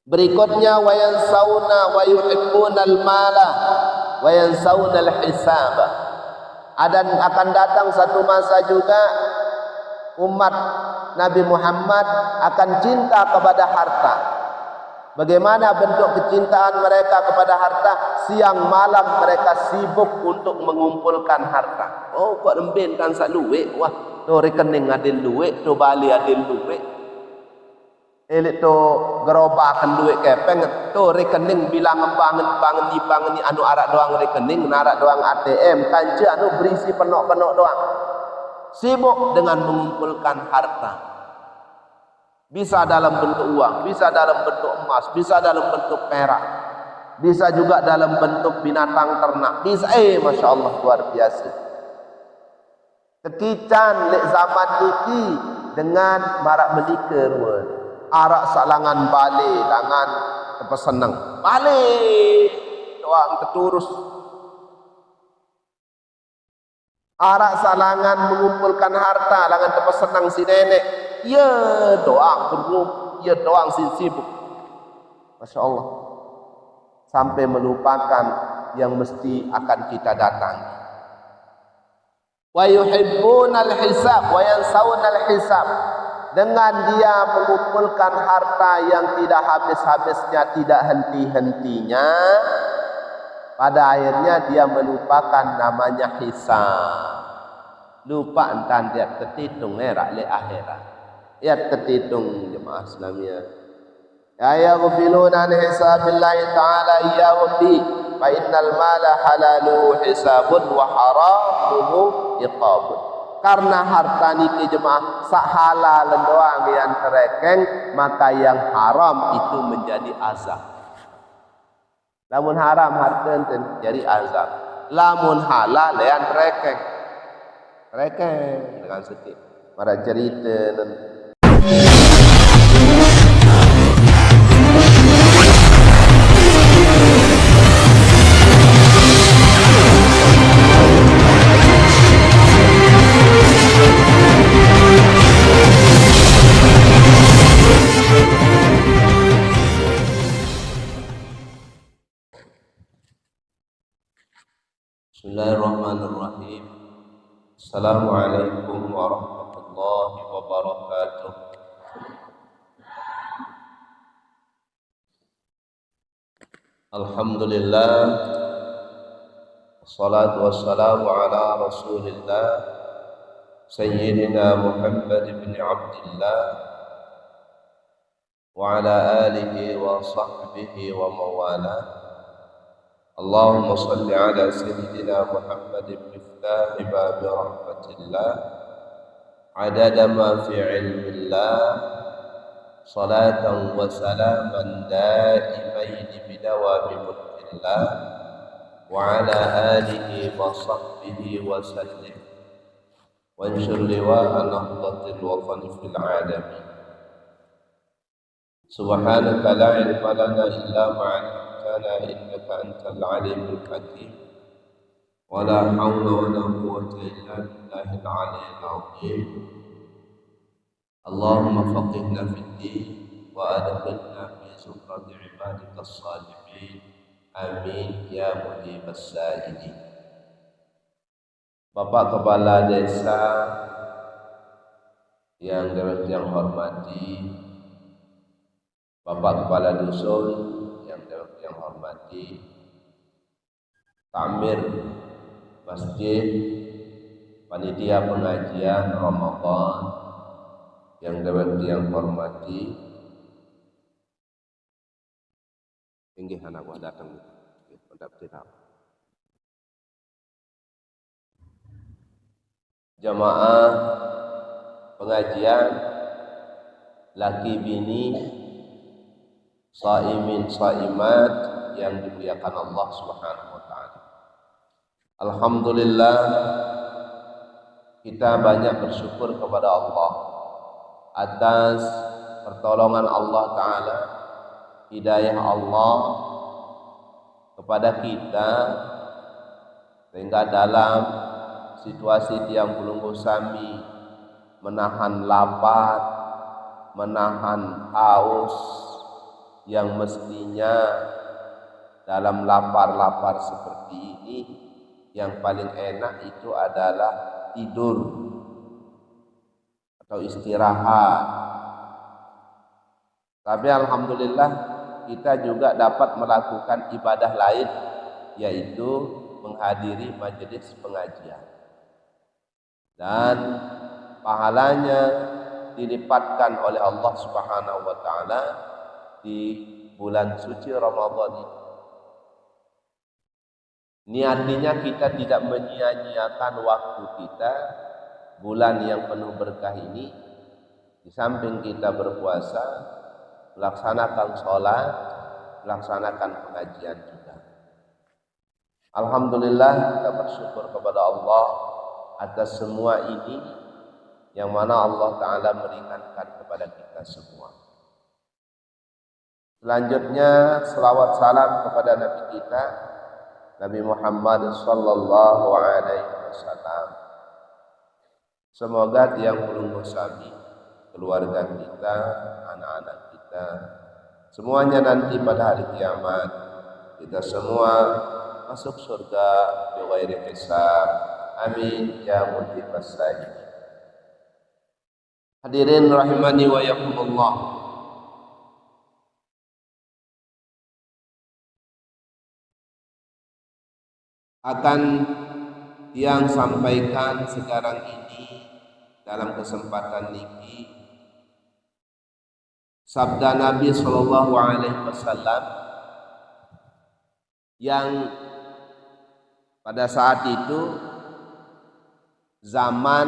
Berikutnya wa yansawna wa yuhibbunal mala wa yansawna al-hisaba. Dan akan datang satu masa juga umat Nabi Muhammad akan cinta kepada harta. Bagaimana bentuk kecintaan mereka kepada harta? Siang malam mereka sibuk untuk mengumpulkan harta. Oh, kok rembin kan sak duit. Wah, tu rekening ada duit, tu bali ada duit. Elit tu gerobakan duit kepeng, tu rekening bilang bangen ni anu arak doang rekening, narak doang ATM, kanca anu berisi penok-penok doang. Sibuk dengan mengumpulkan harta. Bisa dalam bentuk uang, bisa dalam bentuk emas, bisa dalam bentuk perak, bisa juga dalam bentuk binatang ternak. Bisa, masya Allah, luar biasa. Kekican lek zaman niki dengan marak menikah ruan. Arak salangan balik, langan terpesenang. Balik, doang terturus. Arak salangan mengumpulkan harta, langan terpesenang si nenek. Ya doang bergum, ya doang sibuk. Masya Allah. Sampai melupakan yang mesti akan kita datangi. Wa yuhibbunal hisab wa yansawunal hisab. Dengan dia mengumpulkan harta yang tidak habis-habisnya, tidak henti-hentinya, pada akhirnya dia melupakan namanya hisab. Lupa entan dia tertitung erak le akhirat. Ya tertitung jemaah Islamiyah. Ya yaghfiluna an hisabillahi ta'ala iyyahum bi fa innal mala halalu hisabun wa haramuhu iqabun. Karena harta niki jemaah sak halal doang yang terekeng, maka yang haram itu menjadi azab. Lamun haram harta enten jadi azab. Lamun halal yang terekeng. Terekeng dengan sedih. Para cerita nanti. Bismillahirrahmanirrahim. Assalamualaikum warahmatullahi wabarakatuh. Alhamdulillah, wassalatu wassalamu ala rasulillah Sayyidina Muhammad bin Abdillah wa ala alihi wa sahbihi wa mawala. Allahumma salli ala Sayyidina Muhammad miftah bab rahmatillah adada ma fi ilmillah salatan wa salaman daimain bidawami mulkillah wa ala alihi wa sahbihi wa sallim wa anshur liwa'a nahdatil watani fil alamin. Subhanaka la ilma lana illa ma'allamtana innaka antal alimul hakim wa la hawla wa la quwwata illa billahil aliyyil azim. Allahumma faqihna fid din wa adkhilna fi zumrati ibadikas salihin. Amin ya mujibas sa'ilin. Bapak Kepala Desa yang hormati, Bapak Kepala Dusun yang hormati, Takmir Masjid, Panitia Pengajian Ramadan yang hormati, tinggi anak gua datang, jamaah pengajian laki bini, shaimin shaimat yang dimuliakan Allah Subhanahu wa taala. Alhamdulillah, kita banyak bersyukur kepada Allah atas pertolongan Allah taala, hidayah Allah kepada kita, sehingga dalam situasi tiang belunggu sami menahan lapar, menahan haus, yang mestinya dalam lapar-lapar seperti ini yang paling enak itu adalah tidur atau istirahat. Tapi alhamdulillah kita juga dapat melakukan ibadah lain, yaitu menghadiri majelis pengajian. Dan pahalanya dilipatkan oleh Allah Subhanahu wa taala di bulan suci Ramadan ini. Niatinya kita tidak menyia-nyiakan waktu kita bulan yang penuh berkah ini. Di samping kita berpuasa, melaksanakan sholat, melaksanakan pengajian juga. Alhamdulillah kita bersyukur kepada Allah atas semua ini yang mana Allah Ta'ala meringankan kepada kita semua. Selanjutnya selawat salam kepada Nabi kita Nabi Muhammad sallallahu alaihi wasallam. Semoga dia melungguh sami keluarga kita, anak-anak kita, semuanya nanti pada hari kiamat kita semua masuk surga bighairi hisab. Amin ya multibas sajid. Hadirin rahimani wa yakumullah. Akan yang sampaikan sekarang ini dalam kesempatan niki sabda Nabi sallallahu alaihi wasallam yang pada saat itu zaman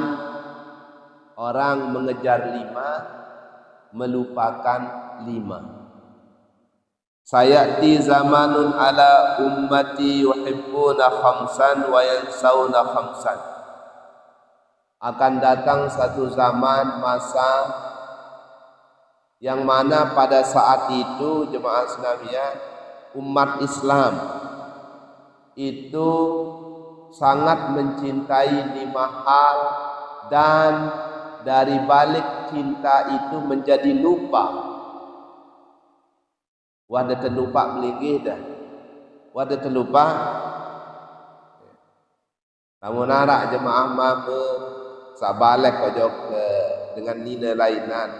orang mengejar 5 melupakan 5. Sayati zamanun ala ummati yuhibbuna khamsan wa yansawna khamsan. Akan datang satu zaman masa yang mana pada saat itu jemaah sekalian, umat Islam itu sangat mencintai 5 hal, dan dari balik cinta itu menjadi lupa. Wadah terlupa melingih dah. Wadah terlupa. Kamu narak jemaah mama sabalek kojok dengan nilai lainan.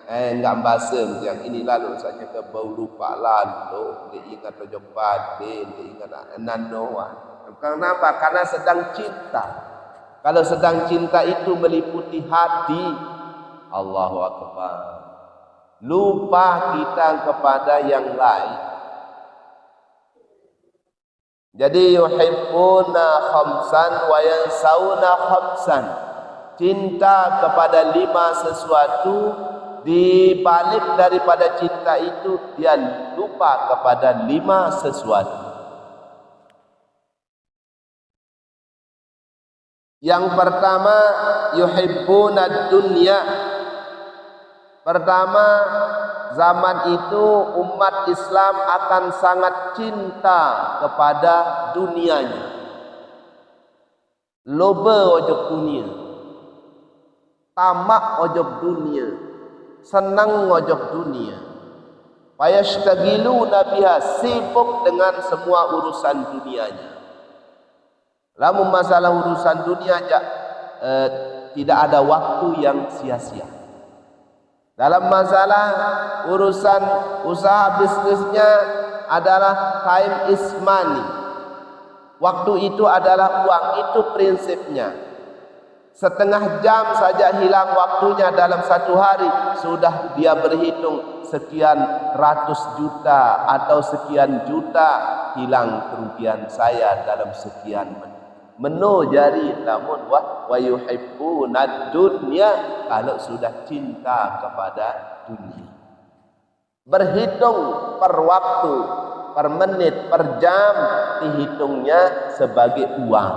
Enggak basem yang ini lalu saja ke bau lupa lalu. Dia ingat kojok badin, dia ingat nanoan. Kenapa? Karena sedang cinta. Kalau sedang cinta itu meliputi hati, Allahu Akbar. Lupa kita kepada yang lain. Jadi yuhibbuna khamsan wa yansawna khamsan. Cinta kepada 5 sesuatu, di balik daripada cinta itu dia lupa kepada 5 sesuatu. Yang pertama yuhibbuna dunya. Pertama, zaman itu umat Islam akan sangat cinta kepada dunianya. Loba ojok dunia, tamak ojok dunia, senang ojok dunia. Fayashtagiluna biha, sibuk dengan semua urusan dunianya. Lamun masalah urusan dunia tidak ada waktu yang sia-sia. Dalam masalah urusan usaha bisnisnya adalah time is money. Waktu itu adalah uang, itu prinsipnya. Setengah jam saja hilang waktunya dalam satu hari, sudah dia berhitung sekian ratus juta atau sekian juta hilang kerugian saya dalam sekian menit. Meno jari namun wa yuhibbuna dunya, kalau sudah cinta kepada dunia. Berhitung per waktu, per menit, per jam, dihitungnya sebagai uang.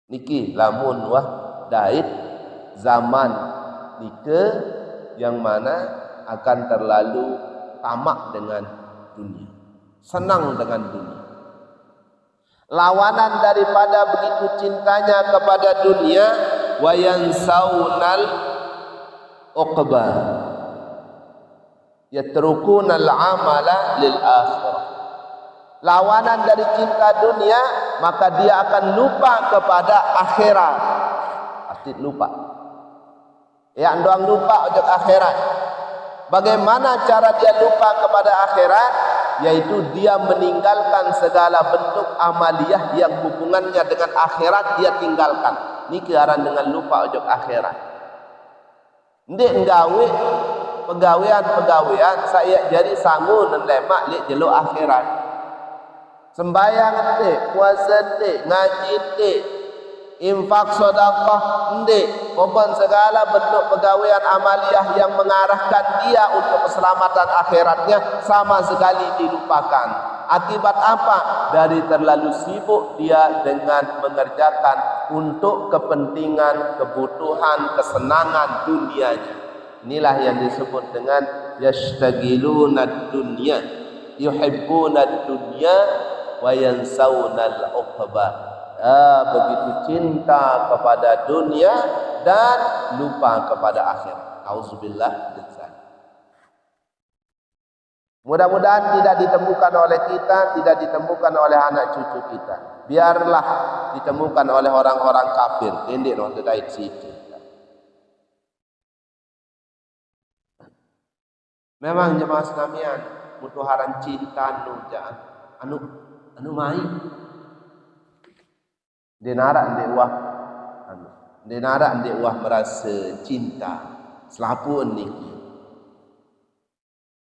Niki lamun wah dait zaman nike yang mana akan terlalu tamak dengan dunia, senang dengan dunia. Lawanan daripada begitu cintanya kepada dunia, wa yansaunal uqba, yatrukuna al-amala lil akhirah. Lawanan dari cinta dunia, maka dia akan lupa kepada akhirat. Pasti lupa. Yang doang lupa ojok akhirat. Bagaimana cara dia lupa kepada akhirat? Yaitu dia meninggalkan segala bentuk amaliyah yang hubungannya dengan akhirat dia tinggalkan. Ini kearan dengan lupa ojok akhirat. Ndek nggawe pegawaian saya jadi sangu dan lemak lek jeluk akhirat. Sembayang ndek, puasa ndek, ngaji ndek, infak sedekah ndek, pokok segala bentuk pegawaian amaliyah yang mengarahkan dia untuk keselamatan akhiratnya sama sekali dilupakan. Akibat apa? Dari terlalu sibuk dia dengan mengerjakan untuk kepentingan, kebutuhan, kesenangan dunianya. Inilah yang disebut dengan yashtagiluna dunya, yuhibbuna dunya wa yansawna al-uqba. Begitu cinta kepada dunia dan lupa kepada akhirat. Auzubillah min dzalik. Mudah-mudahan tidak ditemukan oleh kita, tidak ditemukan oleh anak cucu kita. Biarlah ditemukan oleh orang-orang kafir. Ini no terkait situ. Memang jemaah sekalian, mutuharan cinta anu mai. Denara ndek wah merasa cinta selapun niki.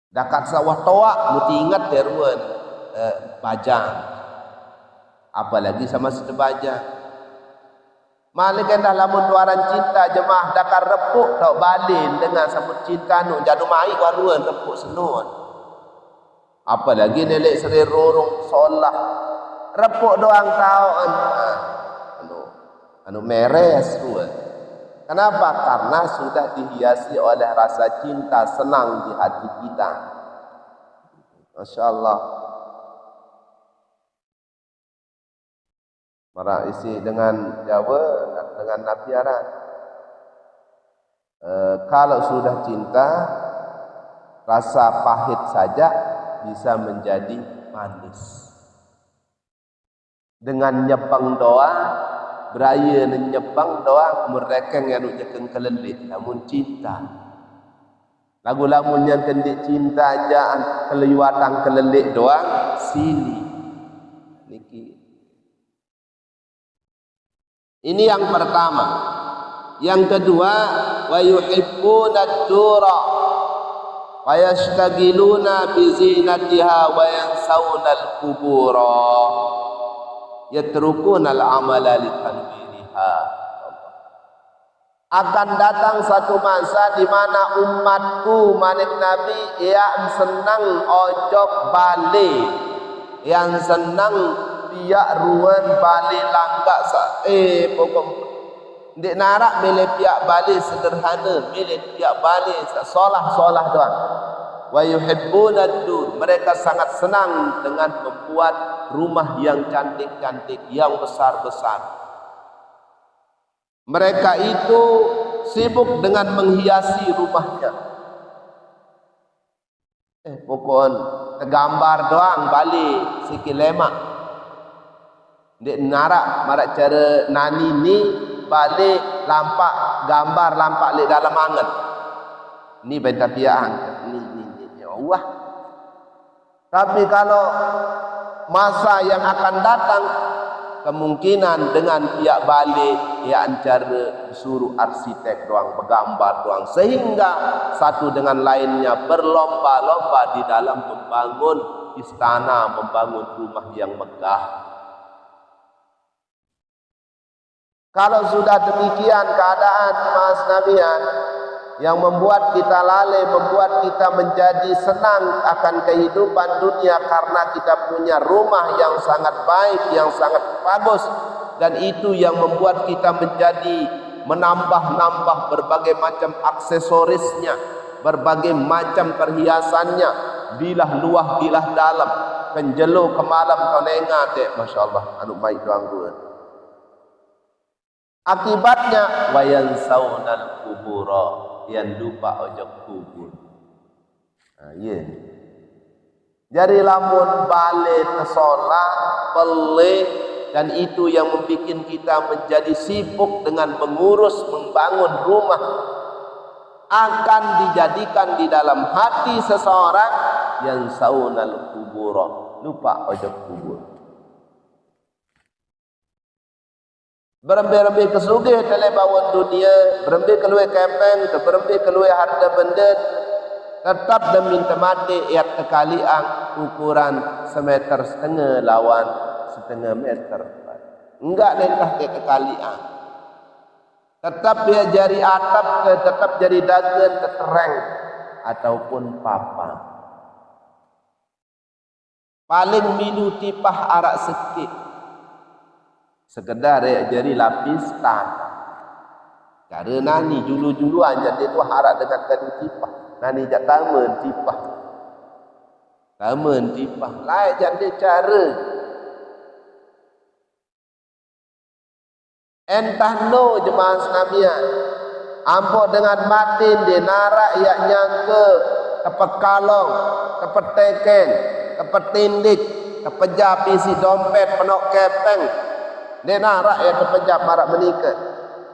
Dakat sawah toak muti ingat deruen bajang. Apalagi sama sedep bajang. Malik endah lamun tuaran cinta jemaah dakar repuk tok balin dengan sambut cinta nu jadu mai waruan repuk senun. Apalagi nelek seri rorong solah. Repuk doang tau anu meres ruan. Kenapa? Karena sudah dihiasi oleh rasa cinta senang di hati kita. Masya Allah. Para isi dengan Jawa, dengan nabiaran. Kalau sudah cinta, rasa pahit saja bisa menjadi manis. Dengan nyepang doa, beraya nyepang doa, mereka yang nukjakan kelelit, namun cinta. Lagu-lagu yang kendik cinta aja, kelewatan kelelit doang, sili. Niki. Ini yang pertama. Yang kedua, wa yuhibbuna ad-dura wa yashtagiluna bi zinatiha wa yansawna al-qubura yatrukuna al-amala li tanwiriha. Akan datang satu masa di mana umatku manik Nabi yang senang ojok balik, yang senang piak ruan balik langkah pokok ndek narak milih piak balik sederhana, milih piak balik solah-solah doang. Wa yuhibbuna ad-dur, mereka sangat senang dengan membuat rumah yang cantik-cantik, yang besar-besar. Mereka itu sibuk dengan menghiasi rumahnya. Pokok gambar doang balik sikit lemak. Dek narak marak cara nani ni balik lampak gambar lampak lek dalam angan. Ni bentapian ni Allah. Tapi kalau masa yang akan datang, kemungkinan dengan pihak balik ia antara suruh arsitek doang bergambar doang, sehingga satu dengan lainnya berlomba-lomba di dalam membangun istana, membangun rumah yang megah. Kalau sudah demikian keadaan Mas Nabian yang membuat kita lalai, membuat kita menjadi senang akan kehidupan dunia karena kita punya rumah yang sangat baik, yang sangat bagus, dan itu yang membuat kita menjadi menambah-nambah berbagai macam aksesorisnya, berbagai macam perhiasannya, bilah luah bilah dalam, penjelu ke malam tonenga dek, Masya Allah, anu baik doang gue. Akibatnya wayansawnal kubura, yang lupa ojo kubur. Ya. Jadi lamun balik ke solat, pelik, dan itu yang membuat kita menjadi sibuk dengan mengurus, membangun rumah, akan dijadikan di dalam hati seseorang yang saunal kuburo, lupa ojo kubur. Berembe-rembe kesugih tele bawon dunia, berembe keluar kepeng, berembe keluar harta benda, tetap demi mati iat tekaliang ukuran semeter setengah lawan setengah meter. Enggak lentah ke tekaliang. Tetap dia jari atap, tetap jadi dagen tereng ataupun papa. Paling minum tipah arak sekit. Sekedar ya jari lapis tanah. Karena ni julu-julu aja dia tu harap dengan kadu tipah. Nani jak tamen tipah. Tamen tipah. Lain jadi cara. Entah no jemaah senamian. Ampo dengan matin dia narak yak nyangke tepat kalong, tepat teken, tepat tindik, tepat isi dompet penok kepeng. Dia narak ya tepat marak menikah.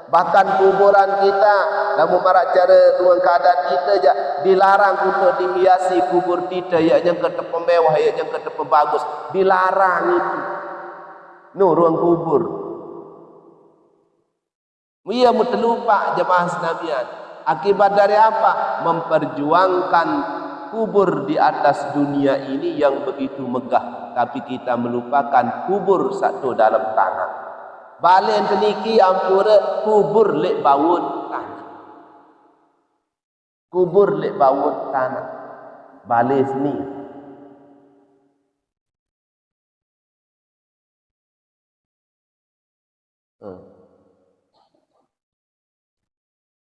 Bahkan kuburan kita, namun marak cara ruang keadaan kita je dilarang untuk dihiasi kubur kita, yang kata pemewah, yang kata bagus, dilarang itu. No ruang kubur. Ia terlupa jemaah senabian. Akibat dari apa? Memperjuangkan kubur di atas dunia ini yang begitu megah, tapi kita melupakan kubur satu dalam tanah. Balen teniki ampura kubur lek bawut tanah. Kubur lek bawut tanah. Balen sini.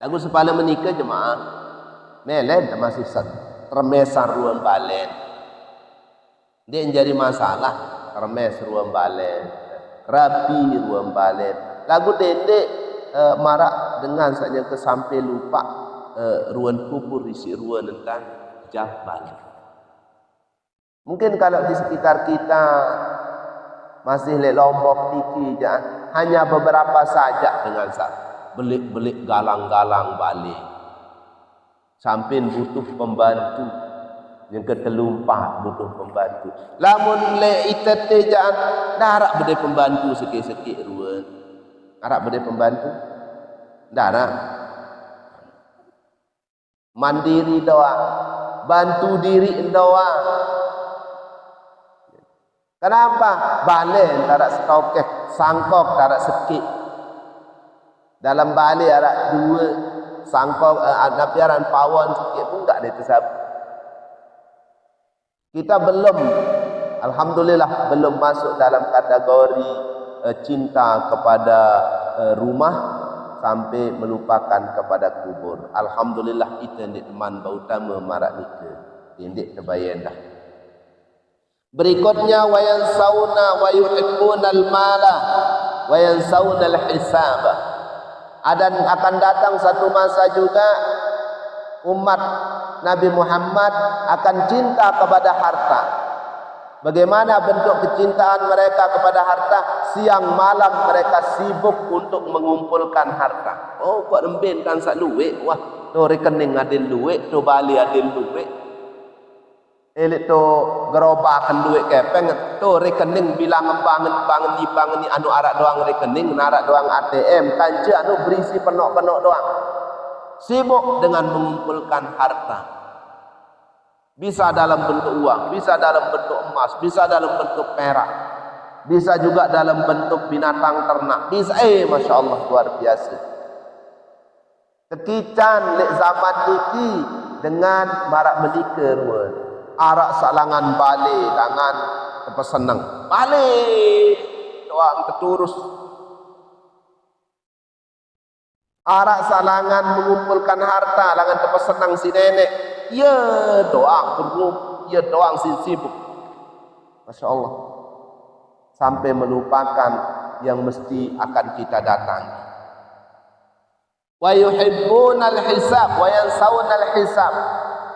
Lagu sepala menikah jemaah. Melen masih termesar ruang balen. Dia jadi masalah. Termes ruang balen. Rapi ruang balen. Lagu dedek marak dengan saja ke sampai lupa ruang kubur isi ruang tentang jabal. Mungkin kalau di sekitar kita masih lek Lombok tiki hanya beberapa saja dengan belik-belik galang-galang balik. Sampin butuh pembantu. Yang ketelumpat butuh pembantu. Lamun le itete jaan darak bede pembantu sikit-sikit ruan. Arak bede pembantu? Darak. Mandiri doa. Bantu diri doa. Kenapa? Balen tarak setokeh, sangkok tarak sikit. Dalam balik arak dua sangkok napiaran pawon sikit pun tak ada tersabut. Kita belum, alhamdulillah belum masuk dalam kategori cinta kepada rumah sampai melupakan kepada kubur. Alhamdulillah itu yang teman utama marak nikah. Tindik terbayang dah. Berikutnya wayansauna wa yuhibbunal mala wa yansaunal hisaba. Dan akan datang satu masa juga umat Nabi Muhammad akan cinta kepada harta. Bagaimana bentuk kecintaan mereka kepada harta? Siang malam mereka sibuk untuk mengumpulkan harta. Oh, kok rembin kan sak luwek. Wah, tu rekening adil luwek, tu bali adil luwek. Elit tu gerobakan duit kepeng, tu rekening bilang bangun ni anu arak doang rekening, narak doang ATM, kanca anu berisi penok-penok doang. Sibuk dengan mengumpulkan harta. Bisa dalam bentuk uang, bisa dalam bentuk emas, bisa dalam bentuk perak, bisa juga dalam bentuk binatang ternak. Bisa, masya Allah luar biasa. Kekican lek zaman niki dengan marak menikah ruan. Arak salangan balik tangan terpesenang balik doang terturus. Arak salangan mengumpulkan harta langan terpesenang si nenek. Ya doang bergum, ya doang si sibuk. Masya Allah. Sampai melupakan yang mesti akan kita datang. wa yuhibbunal hisab wa yansawunal hisab.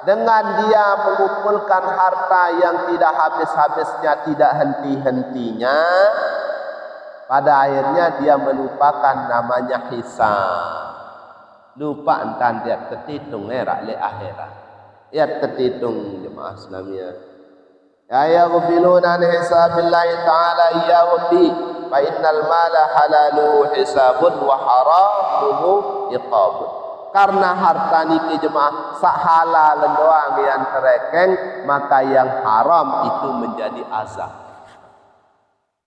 Dengan dia mengumpulkan harta yang tidak habis-habisnya, tidak henti-hentinya, pada akhirnya dia melupakan namanya hisab. Lupa entan dia tertitung erak le akhirat. Ya tertitung jemaah Islamiyah. Ya yaghfiluna an hisabillahi ta'ala iyyahu bi fa innal mala halaluhu hisabun wa haramuhu iqabun. Karena harta niki jemaah sak halal doang yang terekeng, maka yang haram itu menjadi azab.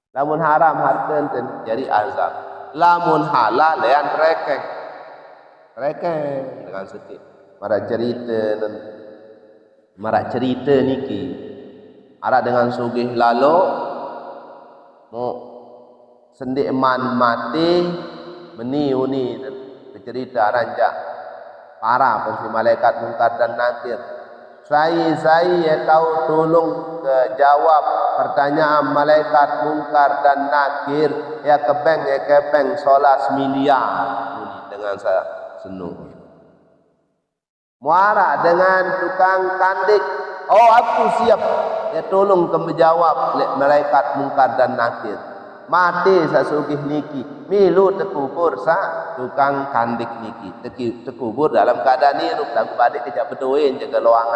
Lamun haram harta enten jadi azab. Lamun halal yang terekeng. Terekeng dengan sedih. Marak cerita niki. Arak dengan sugih lalu mau sendik man mati meni bercerita ranjak para pensi malaikat mungkar dan nakir. Saya tahu tolong ke jawab pertanyaan malaikat mungkar dan nakir. Ya kepeng 11 miliar dengan saya senung. Muara dengan tukang kandik. Oh aku siap. Ya tolong ke menjawab malaikat mungkar dan nakir. Mati sasugih niki milu tekubur sa tukang kandik niki tekubur dalam keadaan ni ruk lagu badik kejap berdoain jaga luang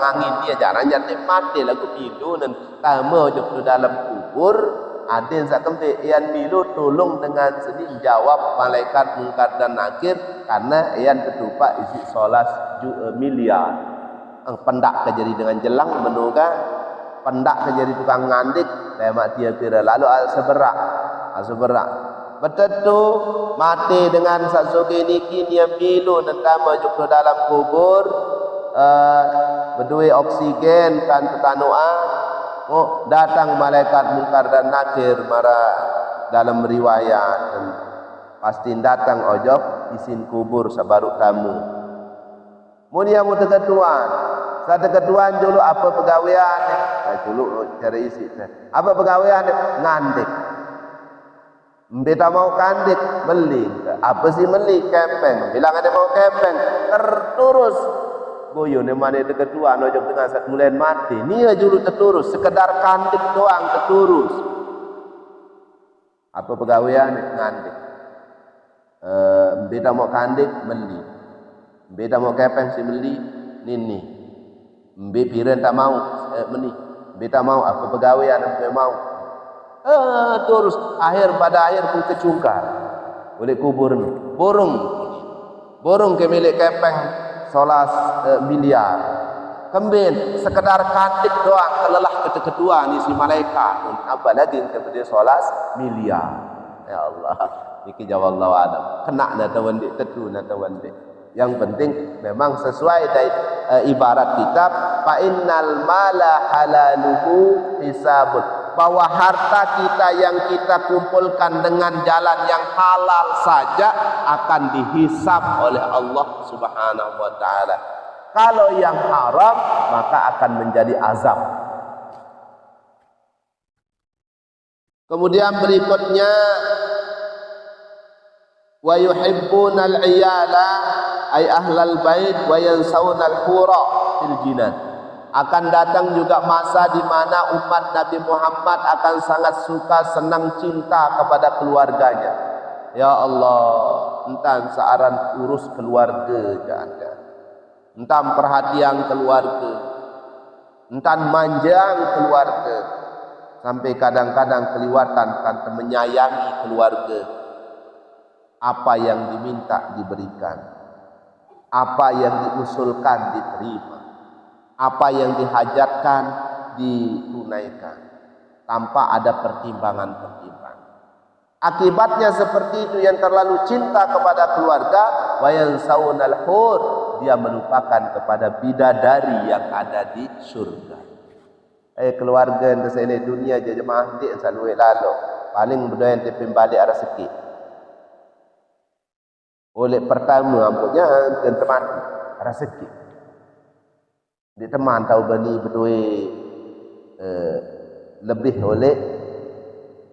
angin dia jangan jantik mati lagu milu dan tamu jok dalam kubur adin sakemte ian milu tolong dengan sedih jawab malaikat mungkar dan nakir karena ian ketupak isi 11 miliar pendak kejadi dengan jelang menuga pendak kejadi tukang ngandik lemak dia kira lalu seberak betul tu mati dengan sasuke niki dia milu dan masuk ke dalam kubur berdua oksigen kan tetanua datang malaikat mungkar dan nakir mara dalam riwayat dan pasti datang ojok isin kubur sabaru tamu mulia muteketuan satu ketuaan dulu apa pegawaian? Dulu cari isi. Apa pegawaian? Ngandik. Beta mau kandik beli. Apa sih beli? Kempeng. Bilang ada mau kempeng. Terturus. Goyo ne mana ketuaan ojok dengan satu bulan mati. Nia dulu terturus. Sekedar kandik doang terturus. Apa pegawaian? Ngandik. Beta mau kandik beli. Beta mau kempeng si beli. Nini. Mbe piren tak mau meni beta mau apa pegawaian mbe mau terus pada akhir pun kecungkar oleh kubur ni borong ke milik kepeng 11 miliar kembin sekedar kantik doang kelelah kedua ni si malaikat apalagi kepada 11 miliar ya Allah niki jawab Allah Adam kena na tawandik tetu na tawandik. Yang penting memang sesuai dari ibarat kitab fa innal mala halaluhu hisabun, bahwa harta kita yang kita kumpulkan dengan jalan yang halal saja akan dihisab oleh Allah Subhanahu wa taala. Kalau yang haram maka akan menjadi azab. Kemudian berikutnya wa yuhibbunal iyala ay ahlal bait wa yansawunal hura fil jinan. Akan datang juga masa di mana umat Nabi Muhammad akan sangat suka senang cinta kepada keluarganya. Ya Allah, entan searan urus keluarga ada. Entan perhatian keluarga. Entan manjang keluarga. Sampai kadang-kadang kelewatan kan menyayangi keluarga. Apa yang diminta diberikan. Apa yang diusulkan diterima, apa yang dihajatkan ditunaikan tanpa ada pertimbangan-pertimbangan. Akibatnya seperti itu, yang terlalu cinta kepada keluarga wa yansawunal hur, dia melupakan kepada bidadari yang ada di surga. Keluarga yang sini dunia je jemaah dik selalu lalu paling berdua yang balik arah sikit. Oleh pertama amputnya teman rezeki. Di teman tahu bani berdua lebih oleh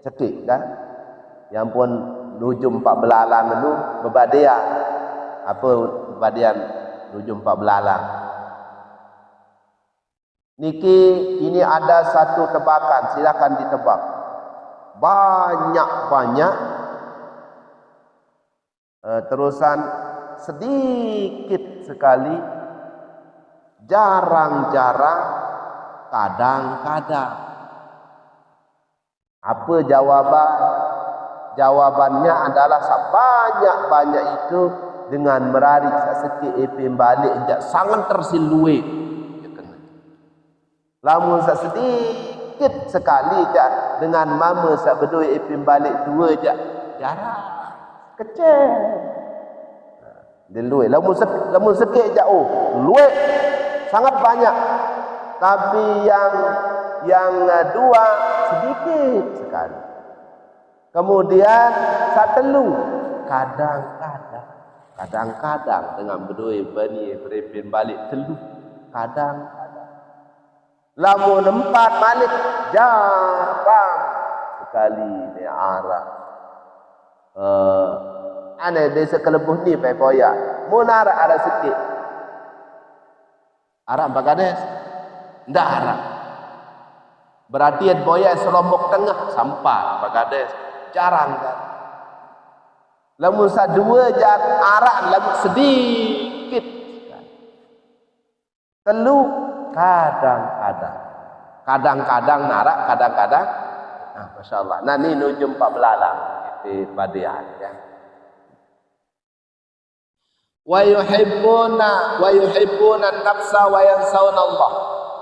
cekik kan. Yang pun nujum 4 belalang itu berbadian. Apa berbadian nujum 4 belalang? Niki ini ada satu tebakan, silakan ditebak. Banyak-banyak terusan sedikit sekali, jarang-jarang, kadang-kadang. Apa jawaban? Jawabannya adalah sebanyak-banyak itu dengan merarik sikit epin balik jak sangat tersilui. Lamun sedikit sekali jak dengan mama sak berdua epin balik dua jak jarang kecil. Dia luai. Lamun sikit jak luai sangat banyak. Tapi yang dua sedikit sekali. Kemudian satelu kadang-kadang dengan berdua bani berepin balik telu kadang-kadang. Lamun 4 balik jarang sekali ni arah. Ane desa Kelebuh ni pai boya. Mun arah ada sikit. Arah bagades. Ndak arah. Berarti boya selombok tengah sampai bagades. Jarang kan. Lamun sadua jar arah lamun sedikit. Telu kadang-kadang narak, kadang-kadang Masya Allah. Nah ini nujum 4 belalang itu badian ya. Wa yuhibbuna nafsa wa yansawna Allah.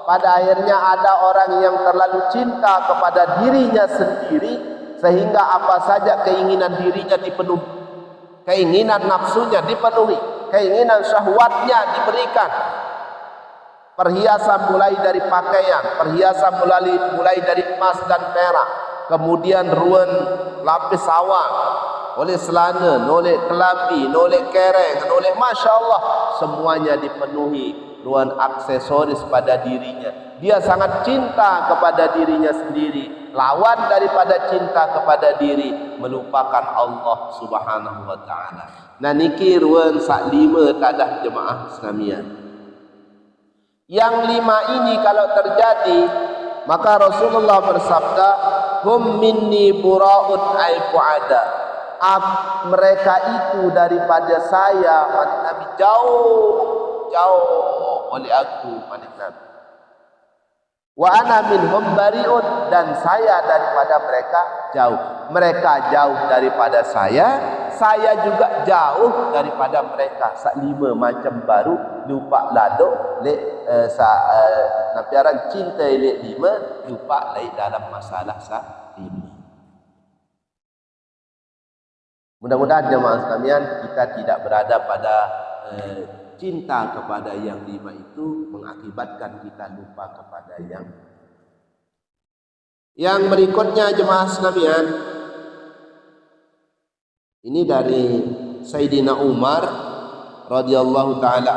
Pada akhirnya ada orang yang terlalu cinta kepada dirinya sendiri sehingga apa saja keinginan dirinya dipenuhi, keinginan nafsunya dipenuhi, keinginan syahwatnya diberikan. Perhiasan mulai dari pakaian, perhiasan mulai dari emas dan perak, kemudian ruan lapis awang, oleh selana, noleh kelambi, noleh kereng, noleh Masya Allah, semuanya dipenuhi ruan aksesoris pada dirinya. Dia sangat cinta kepada dirinya sendiri. Lawan daripada cinta kepada diri melupakan Allah Subhanahu wa taala. Nah niki ruan sak 5 tadah jemaah Islamiyah. Yang 5 ini kalau terjadi, maka Rasulullah bersabda, hum minni bura'un aibu'ada. Mereka itu daripada saya, Nabi jauh oleh aku, Nabi. Wa ana minhum bari'un, dan saya daripada mereka jauh. Mereka jauh daripada saya juga jauh daripada mereka. Sak 5 macam baru lupa laduk lek nabi orang cinta lek 5 lupa lek dalam masalah sak 5. Mudah-mudahan jemaah sekalian kita tidak berada pada cinta kepada yang 5 itu mengakibatkan kita lupa kepada yang berikutnya jemaah sekalian. Ini dari Sayyidina Umar radhiyallahu taala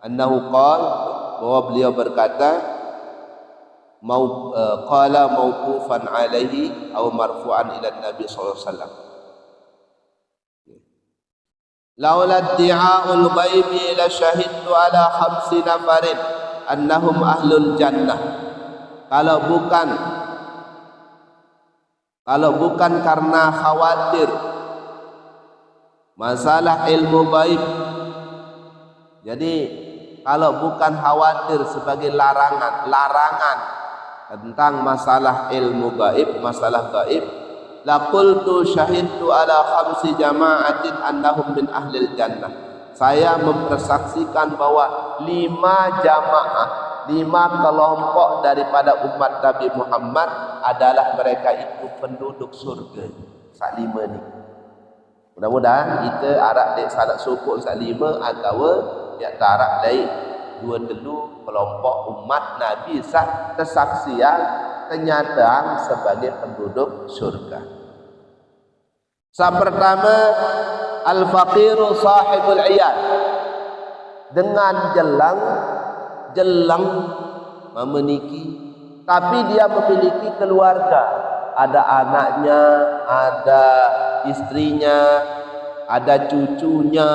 anhu bahwa beliau berkata qala mauqufan alaihi aw marfu'an ila Nabi sallallahu alaihi wasallam. Laula iddi'a'ul ghaibi la syahidtu ala 5 nafarin annahum ahlul jannah. Kalau bukan karena khawatir masalah ilmu gaib, jadi kalau bukan khawatir sebagai larangan tentang masalah ilmu gaib, masalah gaib, la qultu syahidtu ala 5 jama'atin annahum min ahlil jannah. Saya mempersaksikan bahwa 5 jamaah, 5 kelompok daripada umat Nabi Muhammad adalah mereka itu penduduk surga. Sak 5 ni. Mudah-mudahan kita arak dek salat sukuk sak 5 atau ya tarak lain 2-3 kelompok umat Nabi sak kesaksian kenyataan sebagai penduduk surga. Yang pertama, al-faqiru sahibul iyal. Dengan jelang memeniki, tapi dia memiliki keluarga, ada anaknya, ada istrinya, ada cucunya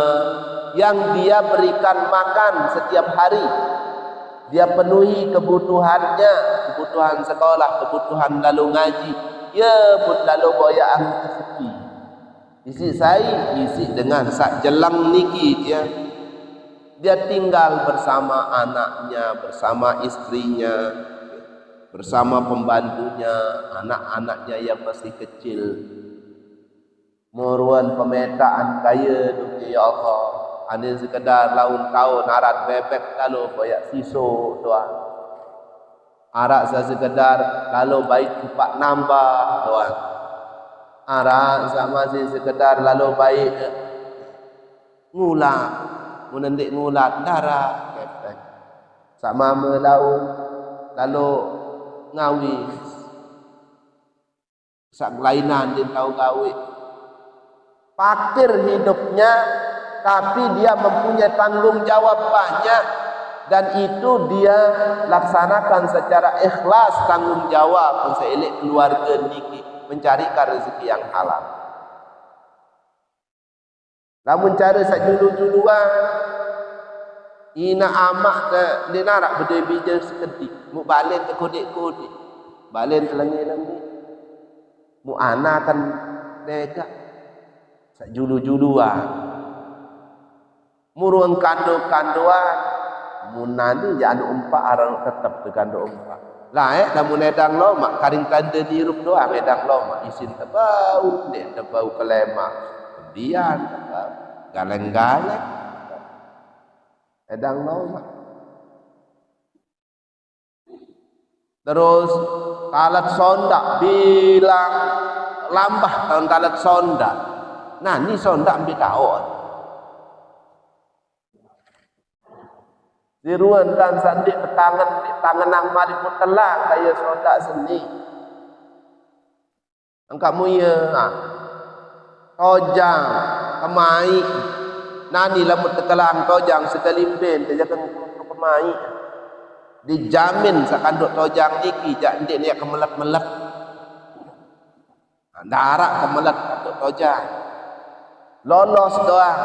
yang dia berikan makan setiap hari. Dia penuhi kebutuhannya, kebutuhan sekolah, kebutuhan lalu ngaji. Ya pun lalu boya aku sepi. Isi saya isi dengan sak jelang niki dia tinggal bersama anaknya, bersama istrinya, bersama pembantunya, anak-anaknya yang masih kecil. Muruan pemetaan kaya duki ya Allah. Ani sekedar laun tahun arat bebek lalu boyak siso doang. Arak sekedar lalu baik cepat nambah doang. Arak masih sekedar lalu baik ngulat, menendik ngulat darah bebek. Sama melau lalu ngawi. Sak lainan dia tahu gawe. Fakir hidupnya, tapi dia mempunyai tanggung jawab banyak, dan itu dia laksanakan secara ikhlas tanggung jawab seelek keluarga niki mencarikan rezeki yang halal. Namun cara sajulu-juluan ina amak dia narak berdebija sekedik mu balen ke kodik-kodik balen telengi-lengi mu ana kan dega sajulu-juluan muruang kando-kandoan munani jangan umpak arang tetap ke kando umpak lah namun edang lomak karing tanda dirup doang edang lomak isin tebau dia tebau kelemak kemudian tebau galeng-galeng edang lomak terus talat sondak bilang lambah tahun talat sondak. Nah ni sondak ambil tahun diruan kan sandik tangan nang mari putelang kaya sondak seni angkamu ya tojang kemai nani lamut tekelang tojang sekelimpen tejakan kemai dijamin sakanduk tojang niki jak ndik ni kemelet-melet darak kemelet kanduk tojang lolos doang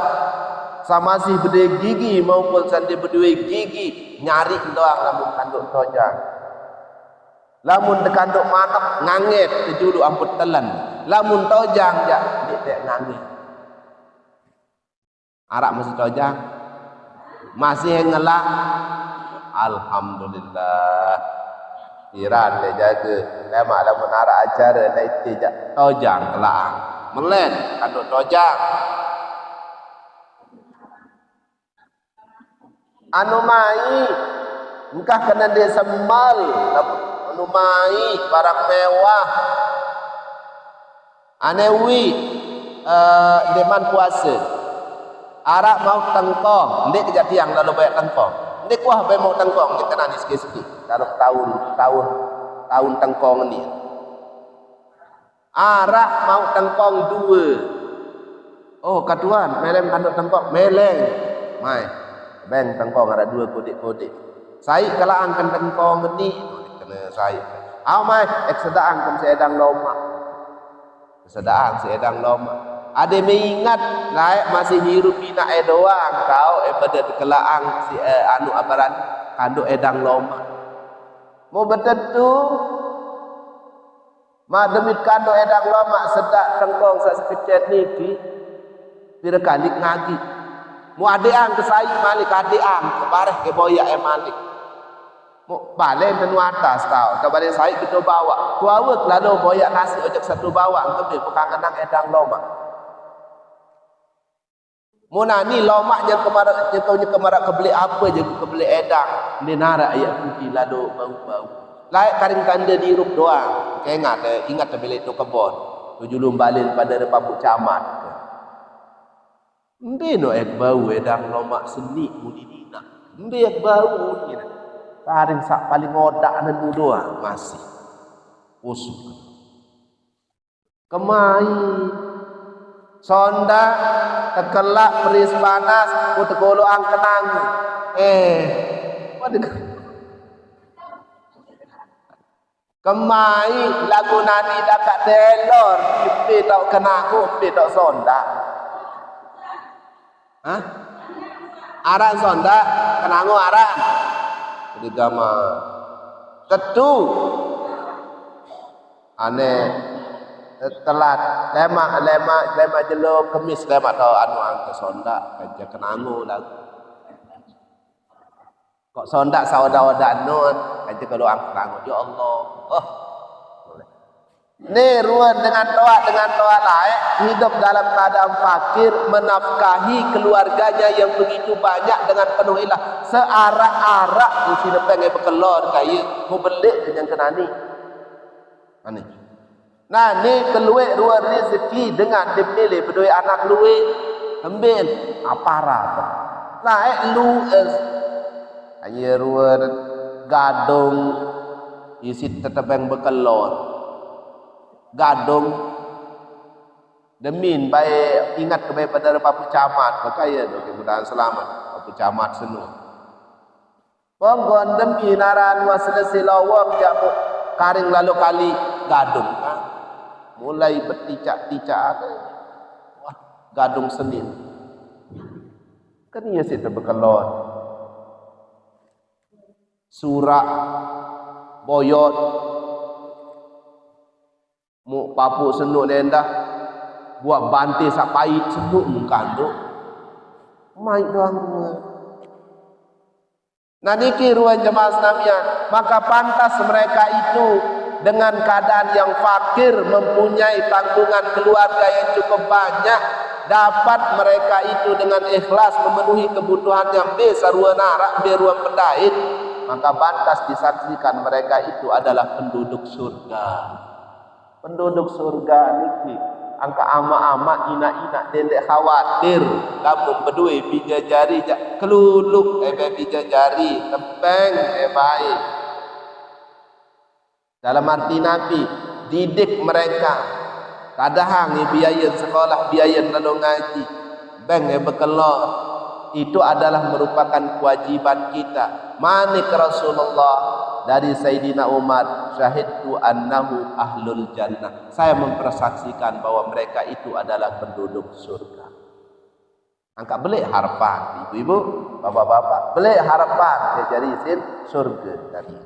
sama si berdua gigi maupun sandi berdua gigi nyari doang lamun kanduk tojang lamun dekanduk manok nganget kejulu amput telan lamun tojang jak ndik nganget arak masih tojang masih ngelak alhamdulillah iran dia jaga lemak lamun arak acara naik jak tojang kelaang melen kanduk tojang anu mai engkah kena dia semal anu mai barang mewah anewi deman puasa arak mau tengkong ndik kejak tiang lalu banyak tengkong ndik kuah bae mau tengkong kita kena ni sikit-sikit dalam tahun tengkong ni arak mau tengkong dua oh katuan meleng kanduk tengkong meleng mai beng tengkong ada dua kodik-kodik saya kalau angkan tengkong ni kena saya mai sedang kem sedang loma sedang sedang loma ada mengingat layak masih hirup pina doang kau pada kelaang si anu abaran kanduk edang loma mau betetu mademit kanduk edang loma sedak tengkong sekecet niki pira kali ngaji mu adeang ke saya malik adeang ke bareh ke boyak malik mu balen tenu atas tau ke balen saya kita bawa tuawek lalu boyak nasi ojek satu bawang ke pekangenang edang loma mu nani lomaknya kemarak nyetonya kemarak kebeli apa je kebeli edang ni narak ayat putih lalu bau-bau laik karing tanda dirup doang ingat bila itu kebon tujulum balin pada Republik Camat Mbino bau edang lomak seni mudidina. Mbek bau ni. Paling sak paling odak nan doang masih. Usuk. Kemai sonda tekelak peris panas ku tegolo angkenang. Waduh. Kemai lagu nani dekat telor, pipi tak kena aku, pipi tak sonda. Hah? Aran sonda, kena aku aran. Jadi gama ketu aneh telat lemak jelo kemis lemak tau anu angke sonda kerja kena aku lagu. Kok sonda sauda-oda nun kerja kalau angke aku ya Allah. Oh. Ni ruan dengan toa lain hidup dalam keadaan fakir, menafkahi keluarganya yang begitu banyak dengan penuh ilah. Searak-arak di sini pengen berkelor kaya mau belik dengan kenani. Ani. Nah ni keluar ruan rezeki dengan dipilih berdua anak luwe ambil aparat. Lain lues. Hanya ruan gadung isi tetap yang berkelor. Gadung demin baik ingat kebaik pada Papu Camat berkaya tu kemudahan selamat Papu Camat senu ponggon demin aran waselesi lawang jamu karing lalu kali gadung ha? Mulai berticak-ticak wah gadung senin kan ia situ berkelor surak boyot mu papu senuk nendah buat bantai sapait senuk mukan tu mai doang nah niki ruang jemaah Islamiyah maka pantas mereka itu dengan keadaan yang fakir mempunyai tanggungan keluarga yang cukup banyak dapat mereka itu dengan ikhlas memenuhi kebutuhan yang besar ruang narak beruang pendait maka pantas disaksikan mereka itu adalah penduduk surga. Penduduk surga niki angka ama-ama ina-ina dendek khawatir kamu berdua bija jari keluluk bija jari tempeng baik dalam arti Nabi didik mereka kadang biaya sekolah biaya lalu ngaji beng berkelor itu adalah merupakan kewajiban kita manik Rasulullah dari Sayyidina Umar syahidtu annahu ahlul jannah saya mempersaksikan bahwa mereka itu adalah penduduk surga angkat belik harapan ibu-ibu bapak-bapak belik harapan dia jadi isin surga tadi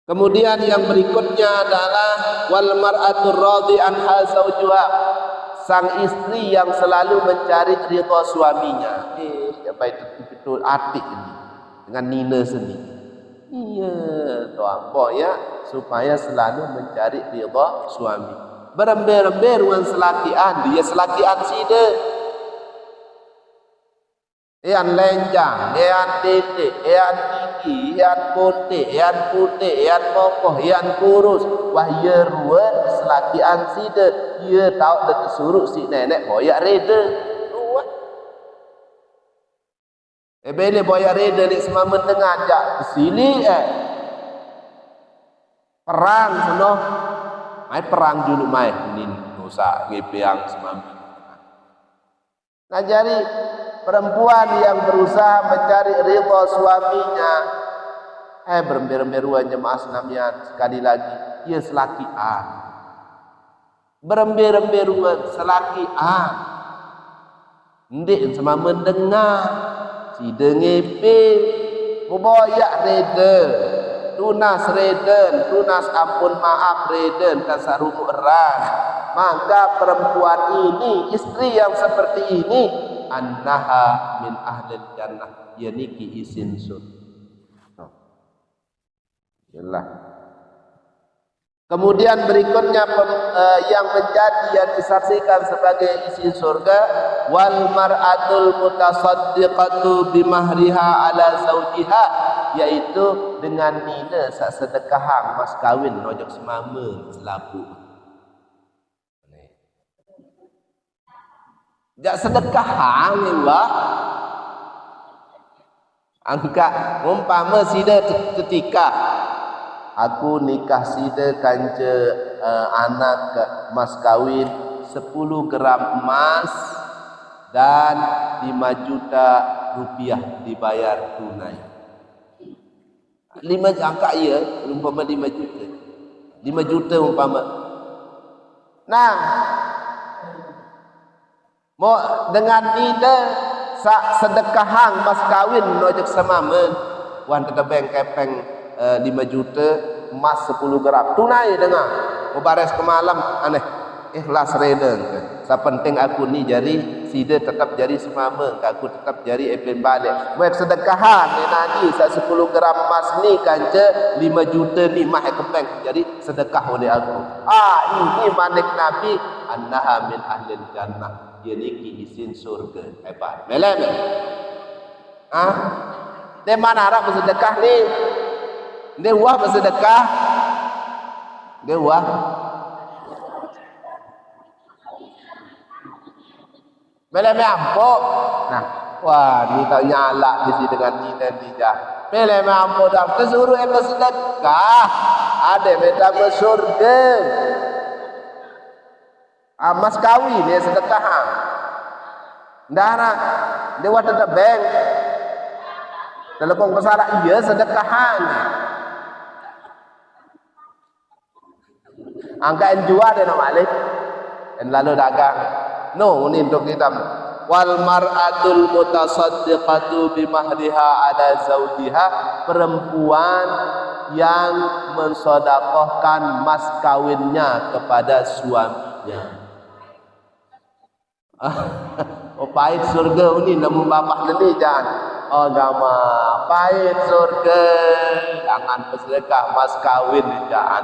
kemudian yang berikutnya adalah wal mar'atur radhi anha zawjuha sang istri yang selalu mencari ridha suaminya siapa itu betul atik ini dengan nina sendiri iya doa ya supaya selalu mencari ridha suami berember-ember ruang selakian dia selakian sida yang lenjang yang titik yang tinggi yang putih yang putih yang kokoh yang kurus wah ya ruang selakian sida ia tahu dah suruh si nenek boyak reda bele boya reda ni semua mendengar jak kesini perang sono mai perang dulu mai nin dosa ngepiang semambi nah jadi perempuan yang berusaha mencari ridha suaminya berember-emberuan jemaah Islamiyah sekali lagi ia selakian berember-emberuan selakian ndik semua mendengar si dengepe muboyak reden tunas reden tunas ampun maaf reden kasarumu eran maka perempuan ini istri yang seperti ini annaha min ahlil jannah ya niki isin surga kemudian berikutnya yang menjadi yang disaksikan sebagai isi surga wal mar'atul mutasaddiqatu bimahriha ala zawjiha yaitu dengan nina sak sedekahang mas kawin nojok semama selapu jak sedekahang ni wah angka umpama sida ketika aku nikah sida kanca anak mas kawin 10 gram emas dan 5 juta rupiah dibayar tunai. 5 angka ya, umpama 5 juta. 5 juta umpama. Nah, mau dengan nida sedekahang mas kawin nojek samamen. Wan tetebeng kepeng 5 juta emas 10 gram tunai dengan mubares ke malam aneh ikhlas redeng sa penting aku ni jari sida tetap jari semama aku tetap jari epin balik buat sedekahan ni nadi sa 10 gram emas ni kanca 5 juta ni mah kepeng jadi sedekah oleh aku ini manik nabi annaha min ahlil jannah dia ni isin surga hebat melem dia mana harap bersedekah ni dia wah bersedekah dia wah melem ampok nah wah ni tak nyala di sini dengan ni dan tidak melem ampok dah kesuruh bersedekah ada beda bersurga mas kawin dia sedekah ndara dia wah tetap bank telepon kesarak iya sedekahan angka jual dia nak balik dan lalu dagang no ini untuk kita wal mar'atul mutasaddiqatu bimahriha ala zawjiha perempuan yang mensedekahkan mas kawinnya kepada suaminya oh pahit surga ini namun bapak ini jangan agama pahit surga jangan bersedekah mas kawin jangan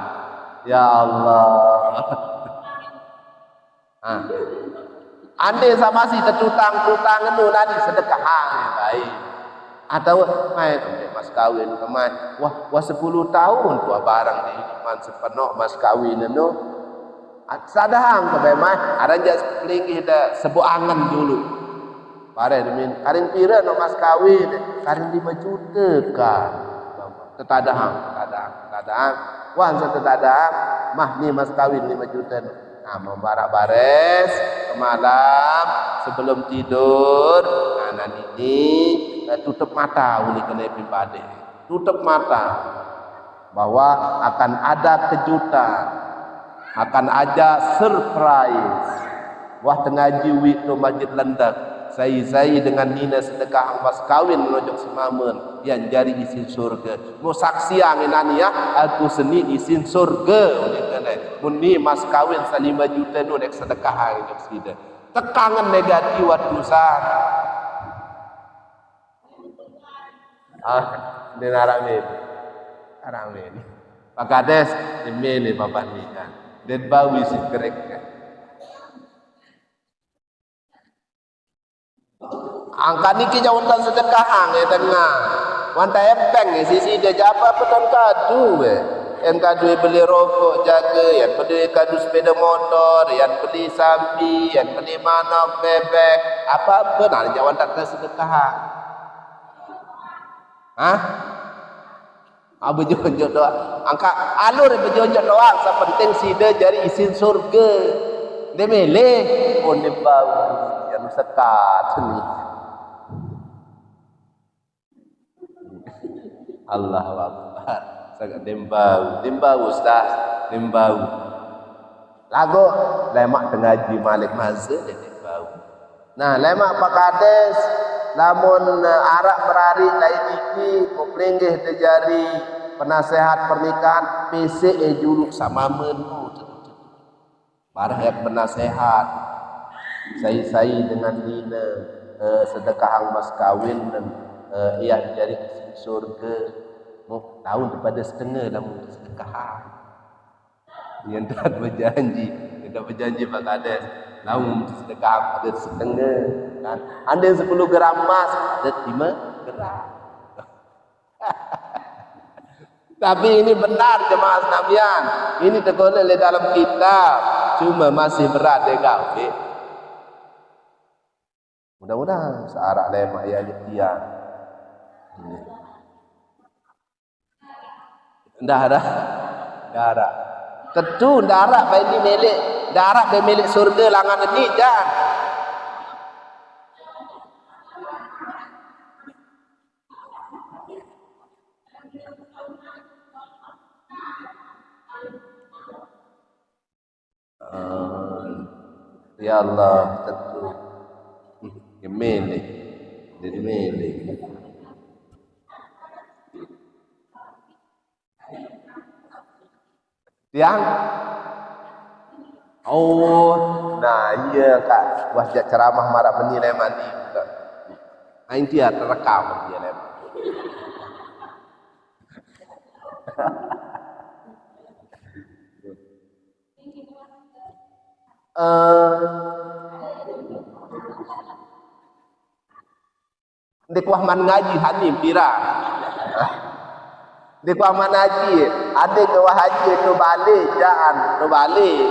ya Allah andai sama si terutang itu nanti sedekah baik atau main mas kawin kemain wah 10 tahun tua barang di iman sepenuh mas kawin itu sadang kebemah ada jas linggih dah sebuah angan dulu pare demin karing pira no mas kawin karing 5 juta kan tetadang wan tetadang mah ni mas kawin 5 juta nah membarak bares ke malam sebelum tidur nah ini tutup mata uli kena pribadi tutup mata bahwa akan ada kejutan akan ada surprise wah tengah jiwi tu masjid lendak saya dengan nina sedekah mas kawin menojok semamen yang jari isin surga mau saksi angin ya aku seni isin surga oleh kena muni mas kawin 5 juta nu dek sedekah angin sida tekangan negatif dosa ini aramin Pak Kades ini bapak ni kan dan bawi si kerek angka ni kita untuk sedekah ya tengah wanta epeng sisi dia japa petan kadu yang kadu beli rokok jaga yang beli kadu sepeda motor yang beli sapi yang beli manok bebek apa benar jawan tak sedekah berjonjok doa angka alur berjonjok doa sepenting sida jari isin surga dia milih pun dia bau yang sekat ni Allahu Akbar sangat dembau ustaz dembau lagu lemak tengaji malik mazza dia dembau nah lemak Pak Kades lamun arak berari lain iki kuplinggih terjadi penasehat pernikahan PCE juluk sama menu barang penasehat saya dengan Nina sedekah mas kawin dan ia jadi surga tahun daripada setengah namun sedekah yang tak berjanji Pak Kades namun sedekah ada setengah kan anda 10 gram emas ada 5 gram tapi ini benar jemaah sekalian ini terkona di dalam kitab cuma masih berat dekat mudah-mudahan searak lemak ya tiang darah tentu darah baik ini milik darah milik surga langan ini jangan Ya Allah, tentu. Gemene, gemene. Tiang. Oh, nah iya kak, wajah ceramah marah menilai mandi. Aing dia terekam dia lem. Dek wah man ngaji hanim pira. Dek wah man ngaji, ade ke wah haji tu balik jaan, tu balik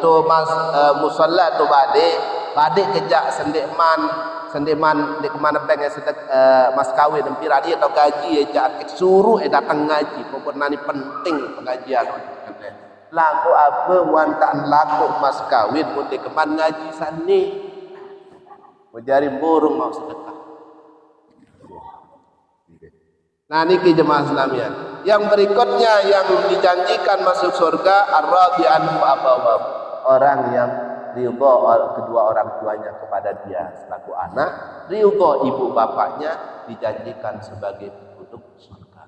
tu mas musalla tu balik kejak sendeman dek mana pengen sedek mas kawin pira dia tau gaji jaan suruh datang ngaji, pokoknya ni penting pengajian. Laku apa wantaan laku mas kawin pun dek keman ngaji sani. Menjadi burung mau sedekah. Nah niki jemaah Islamiyah. Yang berikutnya yang dijanjikan masuk surga ar-radhi anhu abawam. Orang yang ridha kedua orang tuanya kepada dia selaku anak, ridha ibu bapaknya dijanjikan sebagai penduduk surga.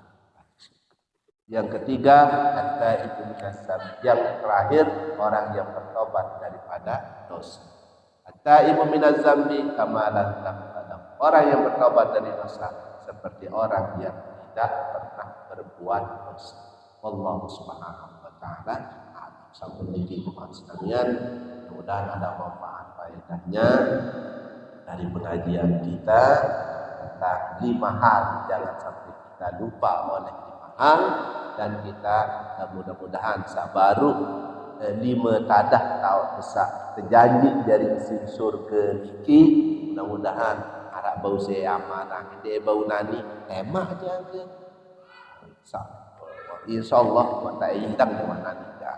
Yang ketiga, at-taibu minasab. Yang terakhir, orang yang bertobat daripada dosa. At-taibu minaz-zambi kamalan taqaddam. Orang yang bertobat dari dosa seperti orang yang tidak pernah berbuat dosa. Wallahu subhanahu wa ta'ala sampai di sekalian, mudah-mudahan ada manfaat faedahnya dari pengajian kita tentang 5 hal jangan sampai kita lupa oleh 5 hal, dan kita mudah-mudahan sabaru 5 tadah tahu besar terjanji dari isi surga niki. Mudah-mudahan harap bau saya amanah dia bau nani emak aja ke insyaallah mata indang mana tidak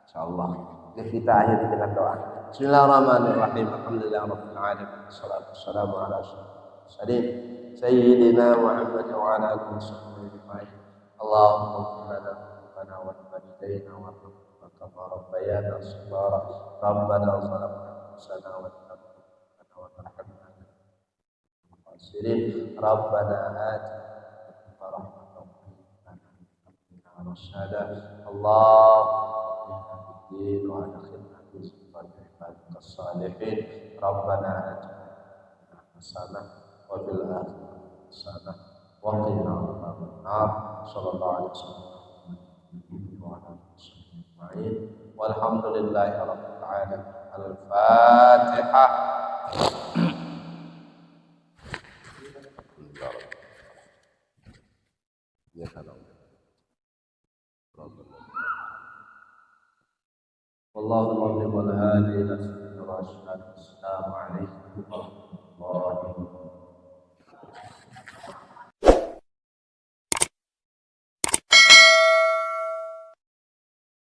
insyaallah. Kita akhiri dengan doa. Bismillahirrahmanirrahim. Alhamdulillahirabbil alamin. Wassalatu wassalamu ala sayyidina Muhammad wa ala alihi wasallam. Allahumma ighfir lana rabbana wa walidayna wa kama rabbayana shaghira. Rabbana zalamna anfusana wa Rabbana atina rahmatan wa rasyada. Allahumma biddin wa adkhilna fi sifati ibadika salihin. Rabbana atina hasanah wa fil akhirati hasanah wa qina adzaban nar. Sallallahu alaihi wasallam wa ala alihi ajma'in. Walhamdulillahi rabbil alamin. Al-Fatihah. Ya salam. Wallahu a'lam bishawab. Assalamu alaikum.